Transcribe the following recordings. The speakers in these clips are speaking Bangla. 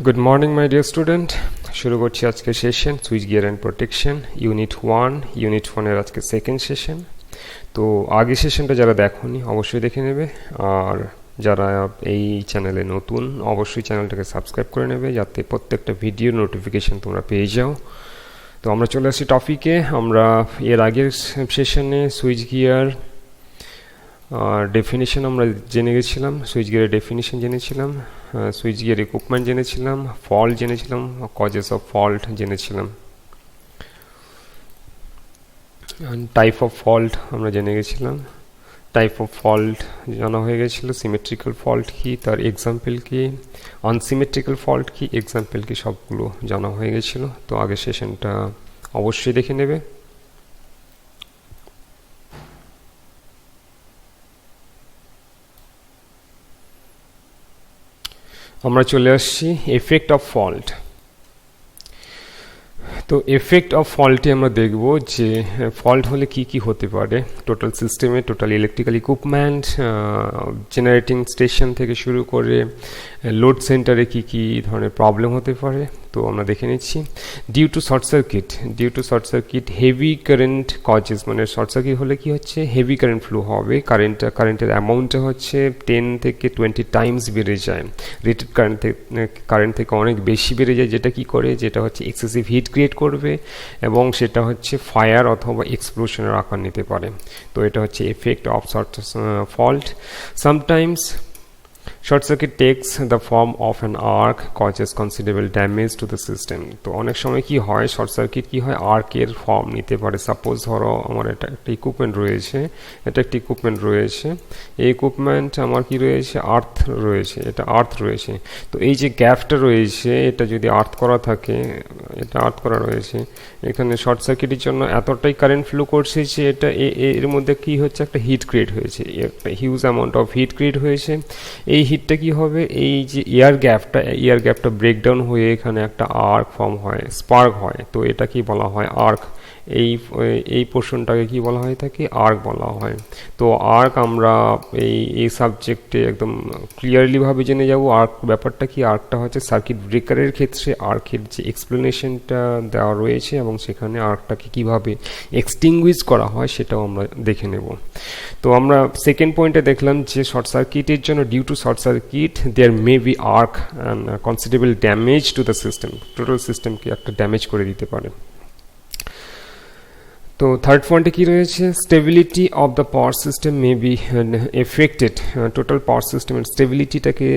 Good morning, my dear student. শুরু করছি আজকে session switch gear and protection unit 1 এর আজকে সেকেন্ড সেশন। তো আগে সেশনটা যারা দেখোনি অবশ্যই দেখে নেবে, আর যারা এই চ্যানেলে নতুন অবশ্যই চ্যানেলটাকে সাবস্ক্রাইব করে নেবে যাতে প্রত্যেকটা ভিডিওর নোটিফিকেশন তোমরা পেয়ে যাও। তো আমরা চলে আসছি টপিকে। আমরা এর আগের সেশনে সুইচ গিয়ার ডেফিনিশন আমরা জেনে গেছিলাম, সুইচ গিয়ারের ডেফিনিশন জেনেছিলাম, সুইচ গিয়ার ইকুইপমেন্ট জেনেছিলাম, ফল্ট জেনেছিলাম, কজেস অফ ফল্ট জেনেছিলাম, টাইপ অফ ফল্ট আমরা জেনে গেছিলাম। টাইপ অফ ফল্ট জানা হয়ে গেছিলো, সিমেট্রিক্যাল ফল্ট কি, তার এক্সাম্পল কি, আনসিমেট্রিক্যাল ফল্ট কি, এক্সাম্পল কি, সবগুলো জানা হয়ে গেছিলো। তো আগের সেশনটা অবশ্যই দেখে নেবে। আমরা চলে আসছি এফেক্ট অফ ফল্ট। তো এফেক্ট অফ ফল্টে আমরা দেখব যে ফল্ট হলে কি কি হতে পারে টোটাল সিস্টেমে, total electrical equipment, generating station থেকে শুরু করে লোড সেন্টারে কি কি ধরনের প্রবলেম হতে পারে। তো আমরা দেখে নিচ্ছি। Due to short circuit heavy current causes, মানে শর্ট সার্কিট হলে কি হচ্ছে, হেভি কারেন্ট ফ্লো হবে, কারেন্টের অ্যামাউন্টটা হচ্ছে 10 থেকে 20 টাইমস বেড়ে যায়, রেটেড কারেন্ট থেকে অনেক বেশি বেড়ে যায়, যেটা কি করে, যেটা হচ্ছে এক্সেসিভ হিট ক্রিয়েট করবে এবং সেটা হচ্ছে ফায়ার অথবা এক্সপ্লোশনের আকার নিতে পারে। তো এটা হচ্ছে effect of fault. Sometimes short circuit takes the form of an arc, causes considerable damage to the system. তো অনেক সময় কি হয়, শর্ট সার্কিট কি হয়, আর্কের ফর্ম নিতে পারে। সাপোজ ধরো আমার একটা ইকুইপমেন্ট রয়েছে, এই ইকুইপমেন্ট আমার কি রয়েছে, আর্থ রয়েছে। তো এই যে গ্যাপটা রয়েছে এটা যদি আর্থ করা থাকে, এটা আর্থ করা রয়েছে, এখানে শর্ট সার্কিটের জন্য এতটাই কারেন্ট ফ্লো করছে যে এটা এর মধ্যে কি হচ্ছে, একটা হিট ক্রিয়েট হয়েছে, একটা huge amount of heat create হয়েছে। এই হিটটা কি হবে, এই যে এয়ার গ্যাপটা ব্রেকডাউন হয়ে এখানে একটা আর্ক ফর্ম হয়, স্পার্ক হয়। তো এটা কি বলা হয়, আর্ক। এই পোর্শনটাকে কি বলা হয় থাকে, আর্ক বলা হয়। তো আর্ক আমরা এই সাবজেক্টে একদম ক্লিয়ারলি ভাবে জেনে যাব। আর্ক ব্যাপারটা কি, আর্কটা হচ্ছে সার্কিট ব্রেকারের ক্ষেত্রে আর্কের যে এক্সপ্লেনেশনটা দেওয়া রয়েছে এবং সেখানে আর্কটাকে কিভাবে এক্সটিংগুইশ করা হয় সেটাও আমরা দেখে নেব। তো আমরা সেকেন্ড পয়েন্টে দেখলাম যে শর্ট সার্কিটের জন্য due to short circuit there may be arc and considerable damage to the system, total সিস্টেমকে একটা ড্যামেজ করে দিতে পারে। তো থার্ড পয়েন্টে কি রয়েছে, stability of the power system may be affected, total power সিস্টেমের স্টেবিলিটিটাকে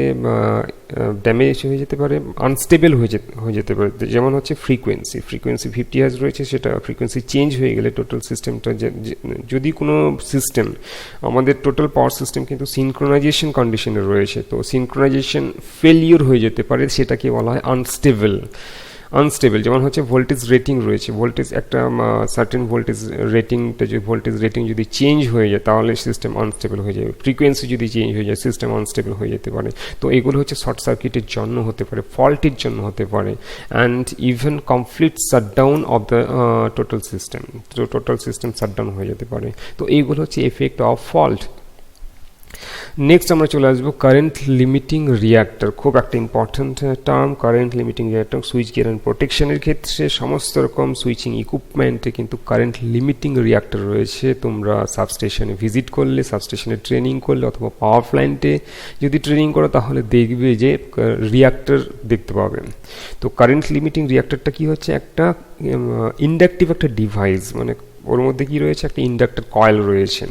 ড্যামেজ হয়ে যেতে পারে, আনস্টেবল হয়ে যেতে পারে। যেমন হচ্ছে ফ্রিকোয়েন্সি 50 হার্জ রয়েছে, সেটা ফ্রিকোয়েন্সি চেঞ্জ হয়ে গেলে টোটাল সিস্টেমটা, যদি কোনো সিস্টেম, আমাদের টোটাল পাওয়ার সিস্টেম কিন্তু সিনক্রোনাইজেশন কন্ডিশনে রয়েছে, তো সিনক্রোনাইজেশন ফেলিওর হয়ে যেতে পারে, সেটাকে বলা হয় আনস্টেবল। যেমন হচ্ছে ভোল্টেজ রেটিং রয়েছে, ভোল্টেজ একটা সার্টেন ভোল্টেজ রেটিং যদি চেঞ্জ হয়ে যায় তাহলে সিস্টেম আনস্টেবল হয়ে যাবে, ফ্রিকোয়েন্সি যদি চেঞ্জ হয়ে যায় সিস্টেম আনস্টেবল হয়ে যেতে পারে। তো এগুলো হচ্ছে শর্ট সার্কিটের জন্য হতে পারে, ফল্টের জন্য হতে পারে, and even complete shutdown of the total system shutdown হয়ে যেতে পারে। তো এইগুলো হচ্ছে এফেক্ট অফ ফল্ট। নেক্সট আমরা চলে আসবো কারেন্ট লিমিটিং রিঅ্যাক্টর, খুব একটা important term. Current limiting reactor switch gear and প্রোটেকশনের ক্ষেত্রে সমস্ত রকম সুইচিং ইকুইপমেন্টে কিন্তু কারেন্ট লিমিটিং রিঅ্যাক্টর রয়েছে। তোমরা সাবস্টেশনে ভিজিট করলে, সাবস্টেশনে ট্রেনিং করলে অথবা পাওয়ার প্ল্যান্টে যদি ট্রেনিং করো তাহলে দেখবে যে রিঅ্যাক্টর দেখতে পাবে। তো কারেন্ট লিমিটিং রিঅ্যাক্টরটা কি হচ্ছে, একটা ইন্ডাকটিভ একটা ডিভাইস, মানে ওর মধ্যে কি রয়েছে, একটা ইন্ডাক্টর কয়েল রয়েছে,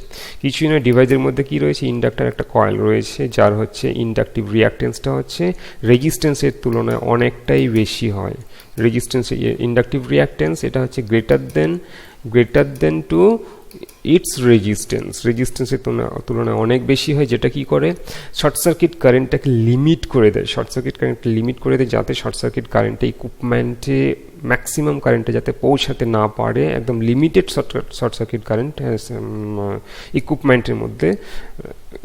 কিছুই নয়, ডিভাইসের মধ্যে কি রয়েছে, ইন্ডাক্টর একটা কয়েল রয়েছে, যার হচ্ছে ইন্ডাকটিভ রিঅ্যাক্টেন্সটা হচ্ছে রেজিস্ট্যান্সের তুলনায় অনেকটাই বেশি হয়। ইন্ডাকটিভ রিঅ্যাক্টেন্স এটা হচ্ছে গ্রেটার দেন টু ইটস রেজিস্ট্যান্সের তুলনায় অনেক বেশি হয়, যেটা কি করে, শর্ট সার্কিট কারেন্টটাকে লিমিট করে দেয়, যাতে শর্ট সার্কিট কারেন্টে ইকুইপমেন্টে ম্যাক্সিমাম কারেন্টে যাতে পৌঁছাতে না পারে, একদম লিমিটেড শর্ট সার্কিট কারেন্ট ইকুইপমেন্টের মধ্যে,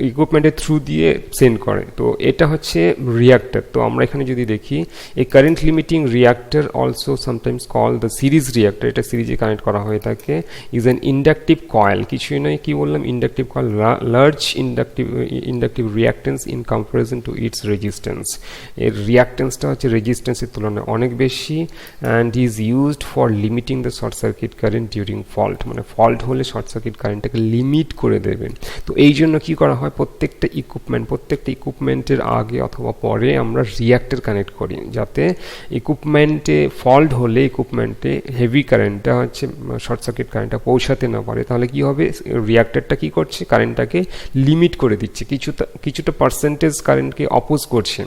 ইকুইপমেন্টের থ্রু দিয়ে সেন্ড করে। তো এটা হচ্ছে রিয়াক্টর। তো আমরা এখানে যদি দেখি এই current limiting reactor also sometimes call the series reactor, এটা সিরিজে কানেক্ট করা হয়ে থাকে, ইজ অ্যান ইন্ডাকটিভ কয়েল, কিছুই নয়, কি বললাম, inductive coil, large inductive reactance in comparison to its resistance, এর রিয়াক্টেন্সটা হচ্ছে রেজিস্ট্যান্সের তুলনায় অনেক বেশি, and is used for limiting the short circuit current during fault, মানে ফল্ট হলে শর্ট সার্কিট কারেন্টটাকে লিমিট করে দেবে। তো এই জন্য কী করা হয়, প্রত্যেকটা ইকুইপমেন্টের আগে অথবা পরে আমরা রিয়াক্টর কানেক্ট করি, যাতে ইকুইপমেন্টে ফল্ট হলে ইকুইপমেন্টে হেভি কারেন্টটা হচ্ছে শর্ট সার্কিট কারেন্টটা পৌঁছাতে না পারে। তাহলে কি হবে, রিয়াক্টরটা কি করছে, কারেন্টটাকে লিমিট করে দিচ্ছে, কিছুটা পার্সেন্টেজ কারেন্টকে অপোজ করছে।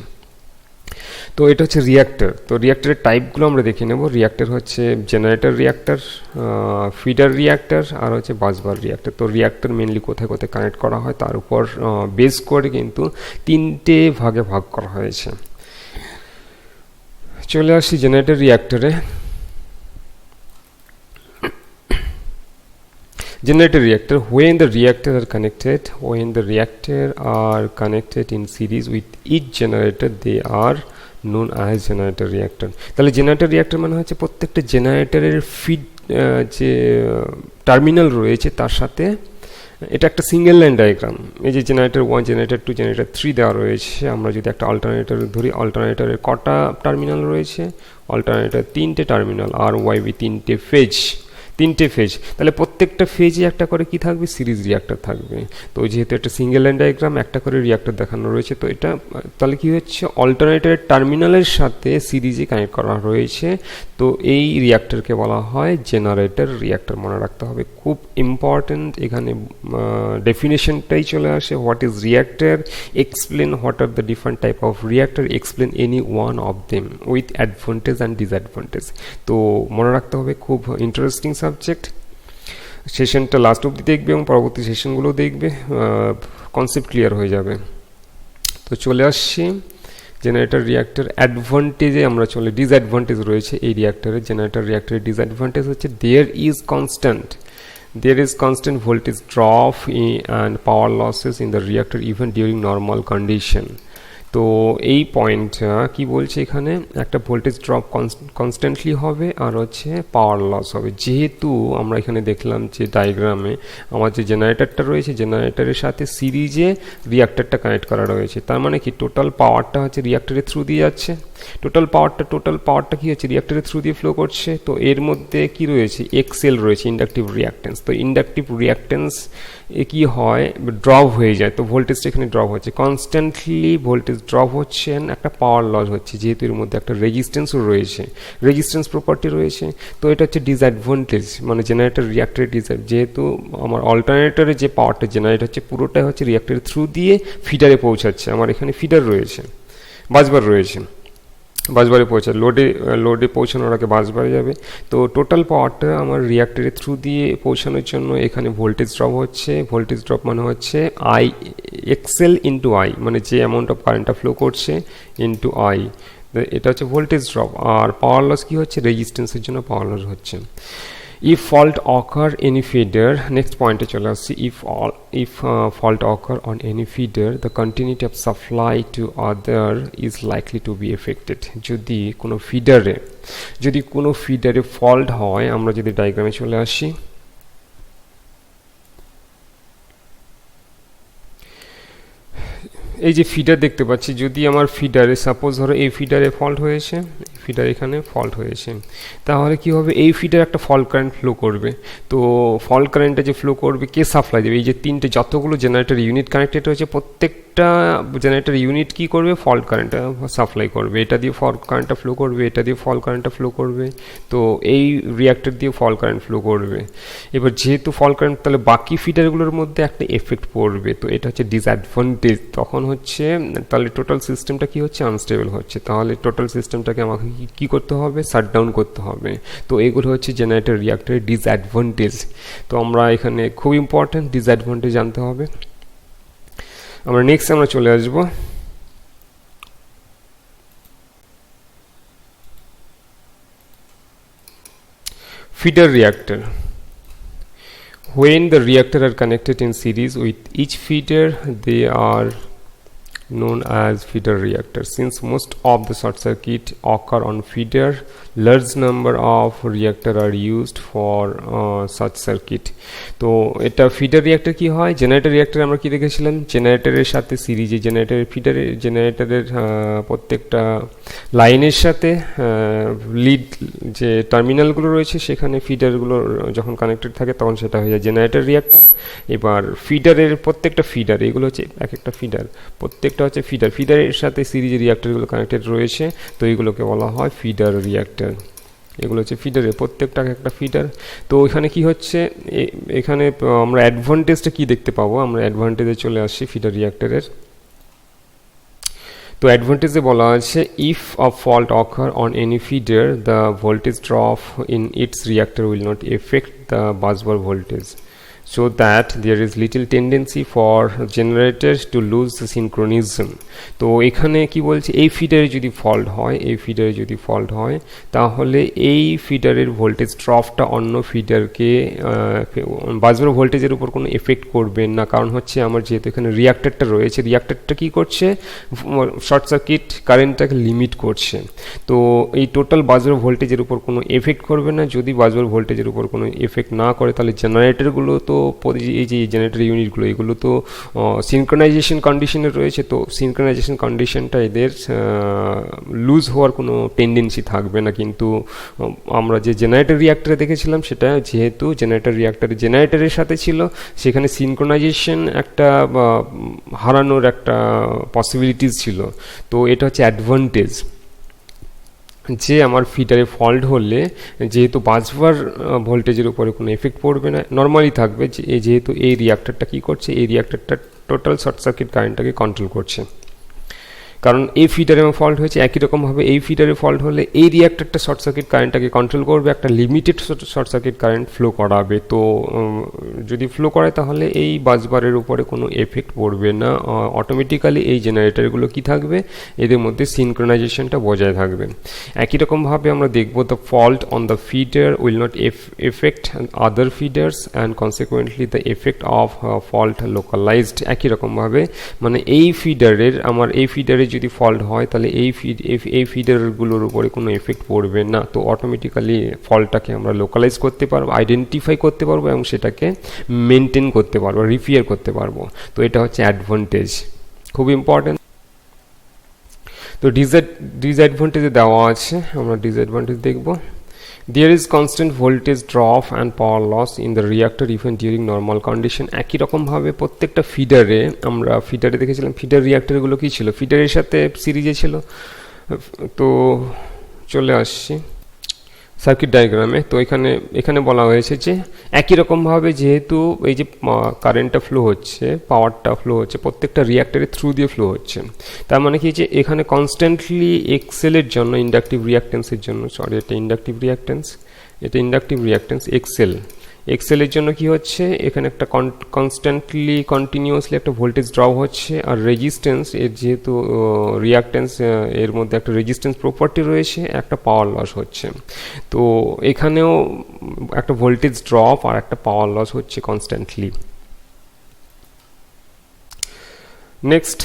তো এটা হচ্ছে রিয়াক্টর। তো রিয়াক্টরের টাইপগুলো আমরা দেখে নেব। রিয়াক্টর হচ্ছে জেনারেটর রিয়াক্টর, ফিডার রিয়াক্টর, আর হচ্ছে বাসবার রিয়াক্টর। তো রিয়াক্টর মেনলি কোথায় কোথায় কানেক্ট করা হয় তার উপর বেস করে কিন্তু 3টে ভাগে ভাগ করা হয়েছে। চলে আসি generator রিয়াক্টরে। Generator reactor, when the reactors are connected in series with each generator, they are known as generator reactor. তাহলে জেনারেটর রিয়াক্টর মানে হচ্ছে প্রত্যেকটা জেনারেটরের ফিড যে টার্মিনাল রয়েছে তার সাথে, এটা একটা সিঙ্গেল লাইন ডায়াগ্রাম। এই যে জেনারেটর 1, জেনারেটর 2, জেনারেটর 3 দেওয়া রয়েছে। আমরা যদি একটা অল্টারনেটর ধরি, অল্টারনেটরের কটা টার্মিনাল রয়েছে, অল্টারনেটর 3টে টার্মিনাল, আর ওয়াইবি 3টে ফেজ, তাহলে প্রত্যেকটা ফেজে একটা করে কি থাকবে, সিরিজ রিয়াক্টর থাকবে। তো যেহেতু একটা সিঙ্গেল লাইন ডায়াগ্রাম, একটা করে রিয়াক্টর দেখানো রয়েছে, তো এটা তাহলে কি হচ্ছে, অল্টারনেটরের টার্মিনালের সাথে সিরিজে কানেক্ট করা রয়েছে। তো এই রিয়াক্টরকে বলা হয় জেনারেটর রিয়াক্টর, মনে রাখতে হবে, খুব ইম্পর্টেন্ট। এখানে ডেফিনেশনটাই চলে আসে, what is reactor, explain what are the different type of reactor, explain any one of them with advantage and disadvantage. তো মনে রাখতে হবে, খুব ইন্টারেস্টিং সাবজেক্ট। সেশনটা লাস্ট অবধি দেখবে এবং পরবর্তী সেশনগুলো দেখবে, কনসেপ্ট ক্লিয়ার হয়ে যাবে। তো চলে আসছি জেনারেটর রিয়াক্টর অ্যাডভান্টেজে আমরা চলে। ডিসঅ্যাডভান্টেজ রয়েছে এই রিয়াক্টরের, জেনারেটর রিয়াক্টরের ডিসঅ্যাডভান্টেজ হচ্ছে there is constant voltage drop and power losses in the reactor even during normal condition. তো এই পয়েন্টটা কি বলছে, এখানে একটা ভোল্টেজ ড্রপ কনস্ট্যান্টলি হবে আর হচ্ছে পাওয়ার লস হবে। যেহেতু আমরা এখানে দেখলাম যে ডায়াগ্রামে আমার যে জেনারেটরটা রয়েছে, জেনারেটরের সাথে সিরিজে রিয়াক্টরটা কানেক্ট করা রয়েছে, তার মানে কি টোটাল পাওয়ারটা হচ্ছে রিয়াক্টরের থ্রু দিয়ে যাচ্ছে, টোটাল পাওয়ারটা কি হচ্ছে, রিয়াক্টরের থ্রু দিয়ে ফ্লো করছে। তো এর মধ্যে কি রয়েছে, এক্সেল রয়েছে, ইন্ডাকটিভ রিয়াক্টেন্স। তো ইন্ডাকটিভ রিয়াক্টেন্স কি হয়, ড্রপ হয়ে যায়। তো ভোল্টেজটা এখানে ড্রপ হচ্ছে, কনস্ট্যান্টলি ভোল্টেজ ড্রপ হচ্ছে, একটা পাওয়ার লস হচ্ছে, যেহেতু এর মধ্যে একটা রেজিস্ট্যান্সও রয়েছে, রেজিস্ট্যান্স প্রপার্টি রয়েছে। তো এটা হচ্ছে ডিসঅ্যাডভান্টেজ, মানে জেনারেটর রিয়াক্টরের যেহেতু আমার অল্টারনেটরে যে পাওয়ারটা জেনারেট হচ্ছে পুরোটাই হচ্ছে রিয়াক্টরের থ্রু দিয়ে ফিডারে পৌঁছাচ্ছে। আমার এখানে ফিডার রয়েছে, বাসবার রয়েছে, বাসবারে পৌঁছায়, লোডে পৌঁছানোর আগে বাসবারে যাবে। তো টোটাল পাওয়ারটা আমার রিয়াক্টরের থ্রু দিয়ে পৌঁছানোর জন্য এখানে ভোল্টেজ ড্রপ হচ্ছে। ভোল্টেজ ড্রপ মানে হচ্ছে আই এক্সেল ইন্টু আই, মানে যে অ্যামাউন্ট অফ কারেন্টটা ফ্লো করছে ইন্টু আই, এটা হচ্ছে ভোল্টেজ ড্রপ। আর পাওয়ার লস কি হচ্ছে, রেজিস্ট্যান্সের জন্য পাওয়ার লস হচ্ছে। If fault occur any feeder, next point চলে আসছি, if fault occur on any feeder, the continuity of supply to other is likely to be affected. যদি কোনো ফিডারে ফল্ট হয়, আমরা যদি ডায়াগ্রামে চলে আসি, এই যে ফিডার দেখতে পাচ্ছি, যদি আমার ফিডারে সাপোজ ধরো এই ফিডারে ফল্ট হয়েছে, ফিডার এখানে ফল্ট হয়েছে, তাহলে কি হবে, এই ফিডার একটা ফল্ট কারেন্ট ফ্লো করবে। তো ফল্ট কারেন্টটা যে ফ্লো করবে, কে সাপ্লাই দেবে, এই যে তিনটে যতগুলো জেনারেটর ইউনিট কানেক্টেড হয়েছে, প্রত্যেকটা জেনারেটর ইউনিট কি করবে, ফল্ট কারেন্টটা সাপ্লাই করবে, এটা দিয়ে ফল্ট কারেন্টটা ফ্লো করবে, এটা দিয়ে ফল্ট কারেন্টটা ফ্লো করবে। তো এই রিয়াক্টর দিয়ে ফল্ট কারেন্ট ফ্লো করবে। এবার যেহেতু ফল্ট কারেন্ট, তাহলে বাকি ফিডারগুলোর মধ্যে একটা এফেক্ট পড়বে। তো এটা হচ্ছে ডিসঅ্যাডভান্টেজ। তখন হচ্ছে তাহলে টোটাল সিস্টেমটা কি হচ্ছে, আনস্টেবল হচ্ছে। তাহলে টোটাল সিস্টেমটাকে আমাকে কি করতে হবে, শাটডাউন করতে হবে। তো এগুলো হচ্ছে জেনারেটর রিয়াক্টরের ডিসঅ্যাডভান্টেজ। তো আমরা এখানে খুব ইম্পর্টেন্ট, ডিসঅ্যাডভান্টেজ জানতে হবে। আমরা নেক্সট চলে আসবো feeder reactor. When the reactor are connected in series with each feeder, they are known as feeder reactor. Since most of the short circuit occur on feeder, large number of reactor are used for such circuit. তো এটা ফিডার রিঅ্যাক্টর কি হয়, জেনারেটর রিঅ্যাক্টর আমরা কি দেখেছিলাম, জেনারেটরের সাথে সিরিজে জেনারেটরের প্রত্যেকটা লাইনের সাথে লিড যে টার্মিনালগুলো রয়েছে সেখানে ফিডারগুলো যখন কানেক্টেড থাকে তখন সেটা হয়ে যায় জেনারেটর রিঅ্যাক্টর। এবার ফিডারের প্রত্যেকটা ফিডার, এগুলো হচ্ছে এক একটা ফিডার, প্রত্যেকটা হচ্ছে ফিডারের সাথে সিরিজের রিঅ্যাক্টরগুলো কানেক্টেড রয়েছে, তো এইগুলোকে বলা হয় ফিডার রিঅ্যাক্টর। এগুলো হচ্ছে ফিডারের প্রত্যেকটা একটা ফিডার। তো এখানে কি হচ্ছে, এখানে আমরা অ্যাডভান্টেজটা কি দেখতে পাবো, আমরা অ্যাডভান্টেজে চলে আসছি ফিডার রিঅ্যাক্টরের। তো অ্যাডভান্টেজে বলা আছে if a fault ochre on any feeder the voltage drop in it's reactor will not effect the বাসবার voltage, so that there is little tendency for generators to lose the synchronism. তো এখানে কি বলছে, এই ফিডারে যদি ফল্ট হয় তাহলে এই ফিডারের ভোল্টেজ ড্রপটা অন্য ফিডারকে বাসবার ভোল্টেজের উপর কোনো এফেক্ট করবে না। কারণ হচ্ছে আমার যেহেতু এখানে রিঅ্যাক্টরটা রয়েছে, রিঅ্যাক্টরটা কি করছে, শর্ট সার্কিট কারেন্টটাকে লিমিট করছে। তো এই টোটাল বাসবার ভোল্টেজের উপর কোনো এফেক্ট করবে না। যদি বাসবার ভোল্টেজের উপর কোনো এফেক্ট না করে তাহলে জেনারেটরগুলো তো এই যে জেনারেটর ইউনিটগুলো এগুলো তো সিনক্রোনাইজেশন কন্ডিশনে রয়েছে, তো সিনক্রোনাইজেশন কন্ডিশনটা এদের লুজ হওয়ার কোনো টেন্ডেন্সি থাকবে না। কিন্তু আমরা যে জেনারেটর রিঅ্যাক্টরে দেখেছিলাম সেটা যেহেতু জেনারেটরের সাথে ছিল, সেখানে সিনক্রোনাইজেশন একটা হারানোর একটা পসিবিলিটিস ছিল। তো এটা হচ্ছে অ্যাডভান্টেজ যে আমার ফিডারে ফল্ট হলে যেহেতু বাসবার ভোল্টেজের উপরে কোনো এফেক্ট পড়বে না, নর্মালি থাকবে, যেহেতু এই রিঅ্যাক্টরটা কী করছে, এই রিঅ্যাক্টরটা টোটাল শর্ট সার্কিট কারেন্টটাকে কন্ট্রোল করছে। কারণ এই ফিডারে ফল্ট হয়েছে, একই রকমভাবে এই ফিডারে ফল্ট হলে এই রিঅ্যাক্টরটা শর্ট সার্কিট কারেন্টটাকে কন্ট্রোল করবে, একটা limited short circuit current flow করাবে। তো যদি ফ্লো করে তাহলে এই বাসবারের উপরে কোনো এফেক্ট পড়বে না, অটোমেটিক্যালি এই জেনারেটরগুলো কি থাকবে, এদের মধ্যে সিনক্রোনাইজেশনটা বজায় থাকবে। একই রকমভাবে আমরা দেখব the fault on the feeder will not effect other feeders and consequently the effect of fault localised. একই রকমভাবে মানে এই ফিডারে যদি ফল্ট হয় তাহলে এই ফিডারগুলোর উপরে কোনো এফেক্ট পড়বে না। তো অটোমেটিক্যালি ফল্টটাকে আমরা লোকালাইজ করতে পারবো, আইডেন্টিফাই করতে পারবো এবং সেটাকে মেনটেন করতে পারবো, রিপেয়ার করতে পারবো। তো এটা হচ্ছে অ্যাডভান্টেজ, খুব ইম্পর্টেন্ট। তো ডিসঅ্যাডভান্টেজে দেওয়া আছে, আমরা ডিসঅ্যাডভান্টেজ দেখব। There is constant voltage drop and power loss in the reactor even during normal condition. একই রকমভাবে প্রত্যেকটা আমরা ফিডারে দেখেছিলাম, ফিডার রিঅ্যাক্টরগুলো কী ছিল, ফিডারের সাথে সিরিজে ছিল। তো চলে আসছি সার্কিট ডায়াগ্রামে। তো এখানে বলা হয়েছে যে একই রকমভাবে যেহেতু এই যে কারেন্টটা ফ্লো হচ্ছে, পাওয়ারটা ফ্লো হচ্ছে প্রত্যেকটা রিঅ্যাক্টরের থ্রু দিয়ে ফ্লো হচ্ছে, তার মানে কি যে এখানে কনস্ট্যান্টলি এক্সেলের জন্য ইন্ডাকটিভ রিঅ্যাক্টেন্সের জন্য, এটা ইন্ডাকটিভ রিঅ্যাক্টেন্স এক্সেলের জন্য কি হচ্ছে, এখানে একটা কনস্ট্যান্টলি কন্টিনিউয়াসলি একটা ভোল্টেজ ড্রপ হচ্ছে, আর রেজিস্ট্যান্স এর যেহেতু রিঅ্যাক্টেন্স এর মধ্যে একটা রেজিস্ট্যান্স প্রপার্টি রয়েছে, একটা পাওয়ার লস হচ্ছে। তো এখানেও একটা ভোল্টেজ ড্রপ আর একটা পাওয়ার লস হচ্ছে constantly. Next,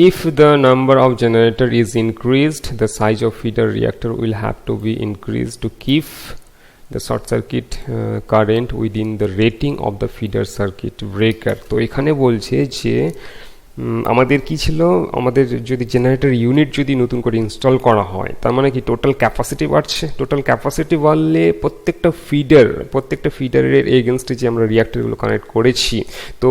if the number of generator is increased, the size of feeder reactor will have to be increased to keep the short circuit current within the rating of the feeder circuit breaker. তো এখানে বলছে যে আমাদের কি ছিল, আমাদের যদি জেনারেটর ইউনিট যদি নতুন করে ইনস্টল করা হয় তার মানে কি টোটাল ক্যাপাসিটি বাড়ছে, টোটাল ক্যাপাসিটি বাড়লে প্রত্যেকটা ফিডারের এগেনস্টে যে আমরা রিঅ্যাক্টরগুলো কানেক্ট করেছি, তো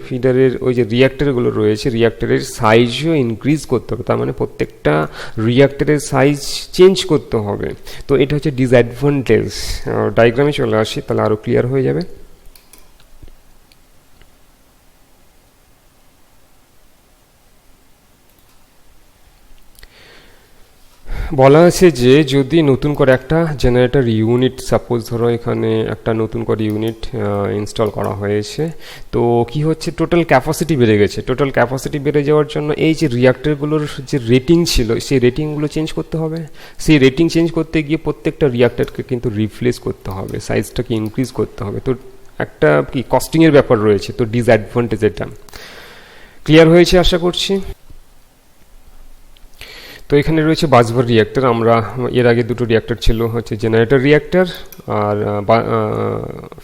ফিডারের ওই যে রিঅ্যাক্টরগুলো রয়েছে, রিঅ্যাক্টরের সাইজও ইনক্রিজ করতে হবে, তার মানে প্রত্যেকটা রিঅ্যাক্টরের সাইজ চেঞ্জ করতে হবে। তো এটা হচ্ছে ডিসঅ্যাডভান্টেজ। ডায়াগ্রামে চলে আসি তাহলে আরও ক্লিয়ার হয়ে যাবে। বলা আছে যে যদি নতুন করে একটা জেনারেটর ইউনিট, সাপোজ ধরো এখানে একটা নতুন করে ইউনিট ইনস্টল করা হয়েছে, তো কি হচ্ছে টোটাল ক্যাপাসিটি বেড়ে গেছে। টোটাল ক্যাপাসিটি বেড়ে যাওয়ার জন্য এই যে রিয়াক্টরগুলোর যে রেটিং ছিল সেই রেটিংগুলো চেঞ্জ করতে হবে। সেই রেটিং চেঞ্জ করতে গিয়ে প্রত্যেকটা রিয়াক্টরকে কিন্তু রিপ্লেস করতে হবে, সাইজটাকে ইনক্রিজ করতে হবে। তো একটা কি কস্টিংয়ের ব্যাপার রয়েছে, তো ডিসঅ্যাডভান্টেজ এটা ক্লিয়ার হয়েছে আশা করছি। তো এখানে রয়েছে বাসবার রিঅ্যাক্টর। আমরা এর আগে দুটো রিঅ্যাক্টর ছিল হচ্ছে জেনারেটর রিঅ্যাক্টর আর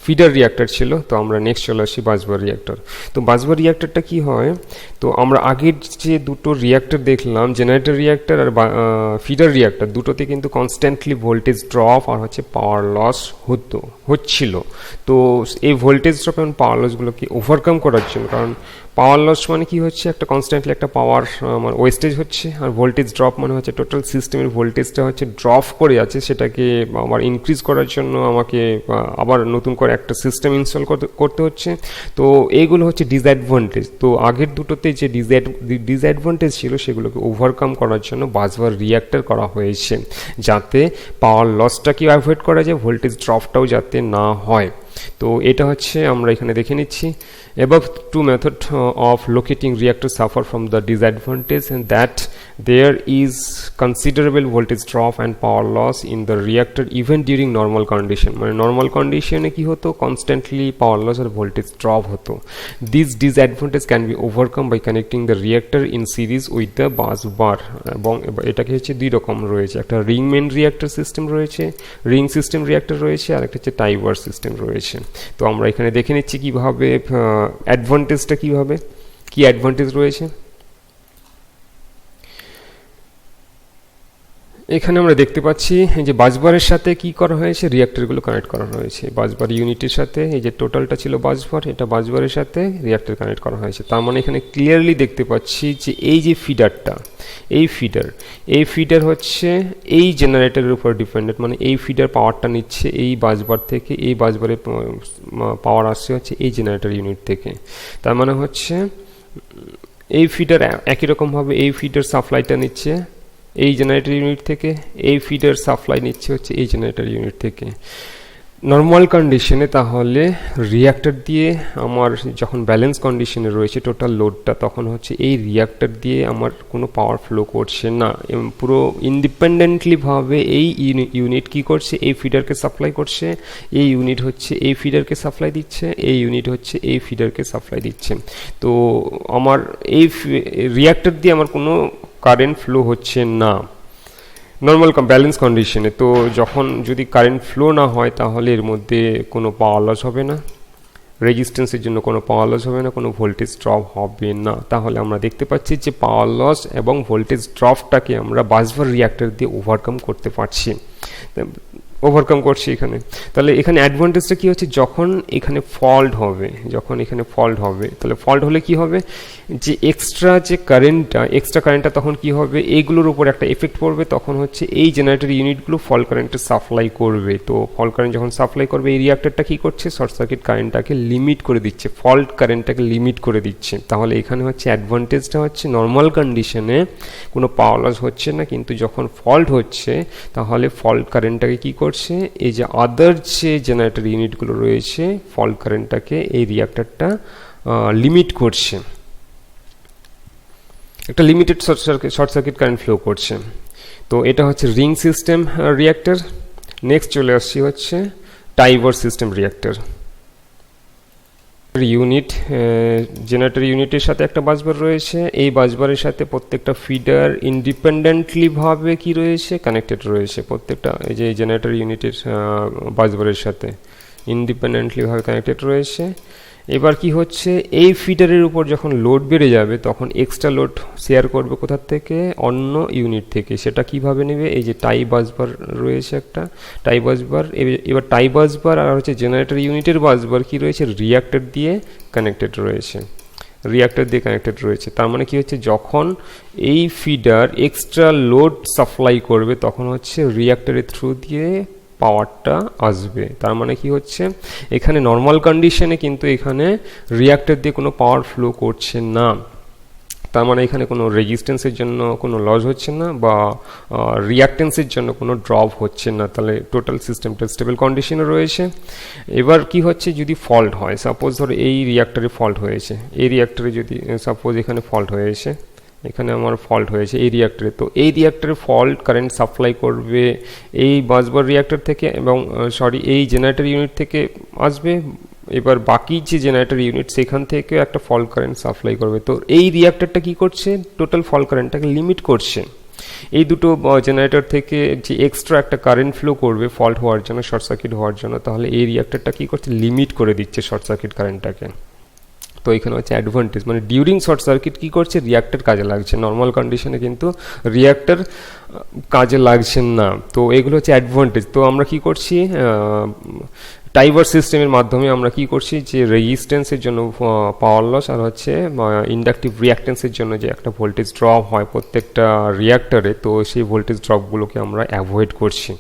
ফিডার রিঅ্যাক্টর ছিল। তো আমরা নেক্সট চলে আসি বাসবার রিঅ্যাক্টর। তো বাসবার রিঅ্যাক্টরটা কি হয়, তো আমরা আগের যে দুটো রিঅ্যাক্টর দেখলাম জেনারেটর রিঅ্যাক্টর আর ফিডার রিঅ্যাক্টর, দুটোতে কিন্তু কনস্ট্যান্টলি ভোল্টেজ ড্রপ আর হচ্ছে পাওয়ার লস হচ্ছিল। তো এই ভোল্টেজ ড্রপ এবং পাওয়ার লসগুলোকে ওভারকাম করার জন্য, কারণ পাওয়ার লস মানে কি হচ্ছে একটা কনস্ট্যান্টলি একটা পাওয়ার আমার ওয়েস্টেজ হচ্ছে, আর ভোল্টেজ ড্রপ মানে হচ্ছে টোটাল সিস্টেমের ভোল্টেজটা হচ্ছে ড্রপ করে আছে, সেটাকে আবার ইনক্রিজ করার জন্য আমাকে আবার নতুন করে একটা সিস্টেম ইনস্টল করতে হচ্ছে। তো এইগুলো হচ্ছে ডিসঅ্যাডভান্টেজ। তো আগের দুটোতে যে ডিসঅ্যাডভান্টেজ ছিল সেগুলোকে ওভারকাম করার জন্য বাসবার রিঅ্যাক্টর করা হয়েছে, যাতে পাওয়ার লসটাকে অ্যাভয়েড করা যায়, ভোল্টেজ ড্রপটাও যাতে না হয়। তো এটা হচ্ছে আমরা এখানে দেখে নিচ্ছি। Above two methods of locating reactors suffer from the disadvantage and that there is considerable voltage drop and power loss in the reactor even during normal condition. মানে নর্মাল কন্ডিশনে কি হতো, কনস্ট্যান্টলি পাওয়ার লস আর ভোল্টেজ ড্রপ হতো। This disadvantage can be overcome by connecting the reactor in series with the bus bar. এবং এটাকে হচ্ছে দুই রকম রয়েছে, একটা রিং মেন রিয়াক্টর সিস্টেম রয়েছে, রিং সিস্টেম রিয়াক্টর রয়েছে, আর একটা হচ্ছে টাই বার সিস্টেম রয়েছে। তো আমরা এখানে দেখে নিচ্ছি কিভাবে অ্যাডভান্টেজটা কিভাবে, কি অ্যাডভান্টেজ রয়েছে। এখানে আমরা দেখতে পাচ্ছি যে বাসবারের সাথে কি করা হয়েছে, রিঅ্যাক্টরগুলো কানেক্ট করা হয়েছে বাসবার ইউনিটের সাথে। এই যে টোটালটা ছিল বাসবার, এটা বাসবারের সাথে রিঅ্যাক্টর কানেক্ট করা হয়েছে। তার মানে এখানে ক্লিয়ারলি দেখতে পাচ্ছি যে এই যে ফিডারটা, এই ফিডার হচ্ছে এই জেনারেটরের উপর ডিপেন্ডেন্ট। মানে এই ফিডার পাওয়ারটা নিচ্ছে এই বাসবার থেকে, এই বাসবারের পাওয়ার আসছে হচ্ছে এই জেনারেটর ইউনিট থেকে। তার মানে হচ্ছে এই ফিডার একই রকমভাবে এই ফিডার সাপ্লাইটা নিচ্ছে এই জেনারেটর ইউনিট থেকে, এই ফিডার সাপ্লাই নিচ্ছে হচ্ছে এই জেনারেটর ইউনিট থেকে। নর্মাল কন্ডিশনে তাহলে রিঅ্যাক্টর দিয়ে আমার যখন ব্যালেন্স কন্ডিশনে রয়েছে টোটাল লোডটা, তখন হচ্ছে এই রিঅ্যাক্টর দিয়ে আমার কোনো পাওয়ার ফ্লো করছে না, পুরো ইন্ডিপেন্ডেন্টলিভাবে এই ইউনিট কি করছে, এই ফিডারকে সাপ্লাই করছে, এই ইউনিট হচ্ছে এই ফিডারকে সাপ্লাই দিচ্ছে, এই ইউনিট হচ্ছে এই ফিডারকে সাপ্লাই দিচ্ছে। তো আমার এই রিঅ্যাক্টর দিয়ে আমার কোনো কারেন্ট ফ্লো হচ্ছে না নর্মাল ব্যালেন্স কন্ডিশনে। তো যখন যদি কারেন্ট ফ্লো না হয় তাহলে এর মধ্যে কোনো পাওয়ার লস হবে না, রেজিস্ট্যান্সের জন্য কোনো পাওয়ার লস হবে না, কোনো ভোল্টেজ ড্রপ হবে না। তাহলে আমরা দেখতে পাচ্ছি যে পাওয়ার লস এবং ভোল্টেজ ড্রপটাকে আমরা বাসবার রিঅ্যাক্টর দিয়ে ওভারকাম করতে পারছি, এখানে। তাহলে এখানে অ্যাডভান্টেজটা কি হচ্ছে, যখন এখানে ফল্ট হবে তাহলে ফল্ট হলে কি হবে, যে এক্সট্রা কারেন্টটা তখন কি হবে, এইগুলোর উপর একটা এফেক্ট পড়বে, তখন হচ্ছে এই জেনারেটর ইউনিটগুলো ফল্ট কারেন্টের সাপ্লাই করবে। তো ফল্ট কারেন্ট যখন সাপ্লাই করবে, এই রিঅ্যাক্টরটা কি করছে, শর্ট সার্কিট কারেন্টটাকে লিমিট করে দিচ্ছে, ফল্ট কারেন্টটাকে লিমিট করে দিচ্ছে। তাহলে এখানে হচ্ছে অ্যাডভান্টেজটা হচ্ছে নর্মাল কন্ডিশনে কোনো পাওয়ার লস হচ্ছে না, কিন্তু যখন ফল্ট হচ্ছে তাহলে ফল্ট কারেন্টটাকে কি করছে, এই যে আদার যে জেনারেটর ইউনিটগুলো রয়েছে ফল্ট কারেন্টটাকে এই রিঅ্যাক্টরটা লিমিট করছে, একটা limited short circuit current flow করছে। তো এটা হচ্ছে রিং সিস্টেম রিঅ্যাক্টর। নেক্সট চলে আসছি হচ্ছে টাইবার সিস্টেম রিঅ্যাক্টর। ইউনিট, জেনারেটর ইউনিটের সাথে একটা বাসবার রয়েছে, এই বাসবারের সাথে প্রত্যেকটা ফিডার ইন্ডিপেন্ডেন্টলি ভাবে কি রয়েছে, কানেক্টেড রয়েছে। প্রত্যেকটা এই যে জেনারেটর ইউনিটের বাসবারের সাথে ইন্ডিপেন্ডেন্টলি ভাবে কানেক্টেড রয়েছে। এবার কি হচ্ছে, এই ফিডারের উপর যখন লোড বেড়ে যাবে তখন এক্সট্রা লোড শেয়ার করবে কোথার থেকে, অন্য ইউনিট থেকে। সেটা কিভাবে নেবে, এই যে টাই বাসবার রয়েছে একটা টাই বাসবার। এবার টাই বাসবার আর হচ্ছে জেনারেটর ইউনিটের বাসবার কি রয়েছে, রিঅ্যাক্টর দিয়ে কানেক্টেড রয়েছে। তার মানে কি হচ্ছে, যখন এই ফিডার এক্সট্রা লোড সাপ্লাই করবে তখন হচ্ছে রিঅ্যাক্টরের থ্রু দিয়ে পাওয়ারটা আসবে। তার মানে কি হচ্ছে, এখানে নর্মাল কন্ডিশনে কিন্তু এখানে রিঅ্যাক্টর দিয়ে কোনো পাওয়ার ফ্লো করছে না। তার মানে এখানে কোনো রেজিস্ট্যান্সের জন্য কোনো লস হচ্ছে না বা রিঅ্যাক্টেন্সের জন্য কোনো ড্রপ হচ্ছে না, তাহলে টোটাল সিস্টেমটা স্টেবল কন্ডিশনে রয়েছে। এবার কি হচ্ছে, যদি ফল্ট হয়, সাপোজ ধরো এই রিঅ্যাক্টরে ফল্ট হয়েছে, এই রিঅ্যাক্টরে যদি সাপোজ এখানে ফল্ট হয়েছে, এখানে আমার ফল্ট হয়েছে এই রিঅ্যাক্টরে, তো এই রিঅ্যাক্টরে ফল্ট কারেন্ট সাপ্লাই করবে এই বাসবার রিঅ্যাক্টর থেকে এবং এই জেনারেটর ইউনিট থেকে আসবে। এবার বাকি যে জেনারেটর ইউনিট সেখান থেকেও একটা ফল্ট কারেন্ট সাপ্লাই করবে। তো এই রিঅ্যাক্টরটা কি করছে, টোটাল ফল্ট কারেন্টটাকে লিমিট করছে। এই দুটো জেনারেটর থেকে যে এক্সট্রা একটা কারেন্ট ফ্লো করবে ফল্ট হওয়ার জন্য, শর্ট সার্কিট হওয়ার জন্য, তাহলে এই রিঅ্যাক্টরটা কি করছে, লিমিট করে দিচ্ছে শর্ট সার্কিট কারেন্টটাকে। তো এখানে হচ্ছে অ্যাডভান্টেজ, মানে ডিউরিং শর্ট সার্কিট কী করছে, রিঅ্যাক্টর কাজে লাগছে, নর্মাল কন্ডিশনে কিন্তু রিঅ্যাক্টর কাজে লাগছে না। তো এগুলো হচ্ছে অ্যাডভান্টেজ। তো আমরা কি করছি, টাইভার সিস্টেমের মাধ্যমে আমরা কি করছি, যে রেজিস্ট্যান্সের জন্য পাওয়ার লস আর হচ্ছে ইন্ডাকটিভ রিঅ্যাক্টেন্সের জন্য যে একটা ভোল্টেজ ড্রপ হয় প্রত্যেকটা রিঅ্যাক্টরে, তো সেই ভোল্টেজ ড্রপগুলোকে আমরা অ্যাভয়েড করছি।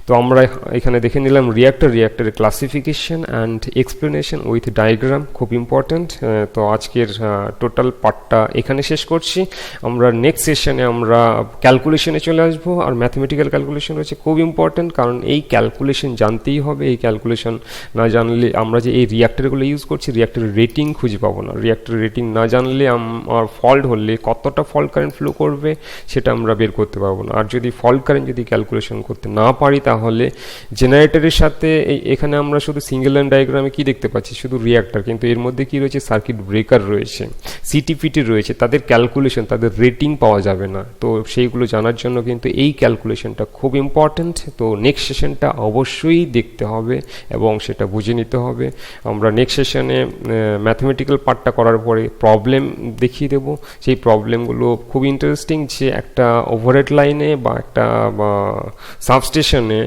তো আমরা এখানে দেখে নিলাম রিঅ্যাক্টরের classification and explanation with diagram, খুব ইম্পর্ট্যান্ট। তো আজকের টোটাল পার্টটা এখানে শেষ করছি। আমরা নেক্সট সেশনে আমরা ক্যালকুলেশনে চলে আসবো, আর ম্যাথমেটিক্যাল ক্যালকুলেশন হচ্ছে খুব ইম্পর্ট্যান্ট, কারণ এই ক্যালকুলেশন জানতেই হবে। এই ক্যালকুলেশন না জানলে আমরা যে এই রিঅ্যাক্টরগুলো ইউজ করছি, রিঅ্যাক্টরের রেটিং খুঁজে পাবো না। রিঅ্যাক্টরের রেটিং না জানলে আমার ফল্ট হলে কতটা ফল্ট কারেন্ট ফ্লো করবে সেটা আমরা বের করতে পারবো না। আর যদি ফল্ট কারেন্ট যদি ক্যালকুলেশন করতে না পারি, তাহলে জেনারেটরের সাথে এখানে আমরা শুধু সিঙ্গেল লাইন ডায়াগ্রামে কি দেখতে পাচ্ছি, শুধু রিঅ্যাক্টর, কিন্তু এর মধ্যে কি রয়েছে, সার্কিট ব্রেকার রয়েছে, সিটিপিটি রয়েছে, তাদের ক্যালকুলেশন, তাদের রেটিং পাওয়া যাবে না। তো সেইগুলো জানার জন্য কিন্তু এই ক্যালকুলেশনটা খুব ইম্পর্ট্যান্ট। তো নেক্সট সেশনটা অবশ্যই দেখতে হবে এবং সেটা বুঝে নিতে হবে। আমরা নেক্সট সেশনে ম্যাথমেটিক্যাল পার্টটা করার পরে প্রবলেম দেখিয়ে দেবো। সেই প্রবলেমগুলো খুব ইন্টারেস্টিং, যে একটা ওভারহেড লাইনে বা একটা সাবস্টেশনে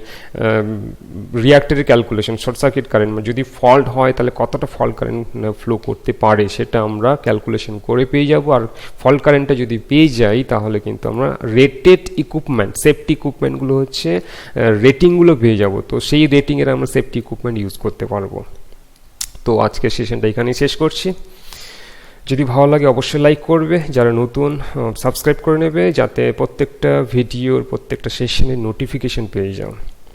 রিঅ্যাক্টরের ক্যালকুলেশন, শর্ট সার্কিট কারেন্ট যদি ফল্ট হয় তাহলে কতটা ফল্ট কারেন্ট ফ্লো করতে পারে সেটা আমরা ক্যালকুলেশন করে পেয়ে যাব। আর ফল্ট কারেন্টটা যদি পেয়ে যাই তাহলে কিন্তু আমরা রেটেড ইকুইপমেন্ট, সেফটি ইকুইপমেন্টগুলো হচ্ছে রেটিংগুলো পেয়ে যাব। তো সেই রেটিংয়ের আমরা সেফটি ইকুইপমেন্ট ইউজ করতে পারবো। তো আজকের সেশনটা এখানেই শেষ করছি। যদি ভালো লাগে অবশ্যই লাইক করবে, যারা নতুন সাবস্ক্রাইব করে নেবে, যাতে প্রত্যেকটা ভিডিওর প্রত্যেকটা সেশনের নোটিফিকেশন পেয়ে যাও।